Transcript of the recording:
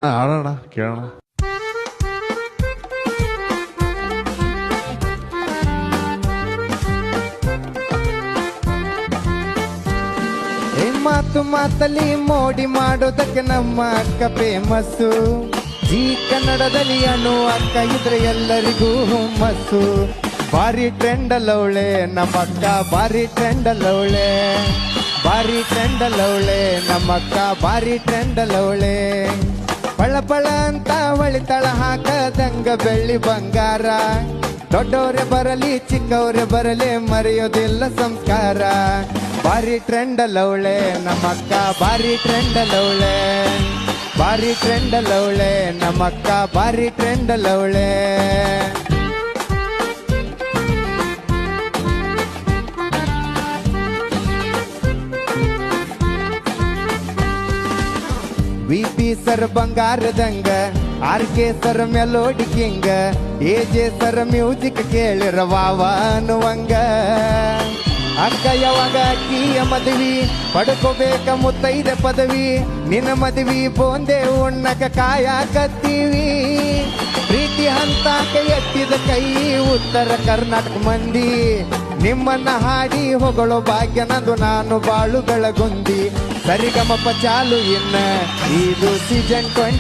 ಆಡೋಣ ಕೇಳೋಣ. ಮಾತು ಮಾತಲ್ಲಿ ಮೋಡಿ ಮಾಡೋದಕ್ಕೆ ನಮ್ಮ ಅಕ್ಕ ಫೇಮಸ್ಸು. ಈ ಕನ್ನಡದಲ್ಲಿ ಅನು ಅಕ್ಕ ಇದ್ರೆ ಎಲ್ಲರಿಗೂ ಹುಮ್ಮಸ್ಸು. ಭಾರಿ ಟ್ರೆಂಡ್ ಅಲ್ಲವಳೆ ನಮ್ಮಕ್ಕ, ಭಾರಿ ಟ್ರೆಂಡ್ ಅಲ್ಲವಳೆ, ಭಾರಿ ಟ್ರೆಂಡ್ ಅಲ್ಲವಳೆ ನಮ್ಮಕ್ಕ, ಭಾರಿ ಟ್ರೆಂಡ್ ಅಲ್ಲವಳೆ. ಪಳ ಪಳ ಅಂತ ಹೊಳಿತಳ ಹಾಕದಂಗ ಬೆಳ್ಳಿ ಬಂಗಾರ. ದೊಡ್ಡವರೇ ಬರಲಿ ಚಿಕ್ಕವರೇ ಬರಲಿ ಮರೆಯೋದಿಲ್ಲ ಸಂಸ್ಕಾರ. ಭಾರಿ ಟ್ರೆಂಡ್ ಅಲ್ಲವಳೆ ನಮ್ಮಕ್ಕ, ಭಾರಿ ಟ್ರೆಂಡ್ ಅಲ್ಲವಳೆ, ಭಾರಿ ಟ್ರೆಂಡ್ ಅಲ್ಲವಳೆ ನಮ್ಮಕ್ಕ, ಭಾರಿ ಟ್ರೆಂಡ್ ಅಲ್ಲವಳೆ. ವಿಪಿ ಸರ್ ಬಂಗಾರದಂಗ, ಆರ್.ಕೆ. ಸರ್ ಮೆಲೋಡಿ ಕಿಂಗ, ಎ.ಜೆ. ಸರ್ ಮ್ಯೂಸಿಕ್ ಕೇಳಿರವಾವ ಅನ್ನುವಂಗ. ಅಕ್ಕ ಯಾವಾಗ ಅಕ್ಕಿಯ ಮದುವೆ ಪಡ್ಕೋಬೇಕ ಮುತ್ತೈದೆ ಪದವಿ. ನಿನ್ನ ಮದುವೆ ಬೋಂದೆ ಉಣ್ಣಕ ಕಾಯಕತ್ತೀವಿ. ಪ್ರೀತಿ ಹಂತಾಕ ಎತ್ತಿದ ಕೈ ಉತ್ತರ ಕರ್ನಾಟಕ ಮಂದಿ. ನಿಮ್ಮನ್ನ ಹಾಡಿ ಹೊಗಳೋ ಭಾಗ್ಯ ನಂದು ನಾನು ಬಾಳುಗಳ ಗೊಂದಿ. ಸರಿಗಮಪ ಚಾಲು ಇನ್ನ ಇದು ಸೀಸನ್ 20.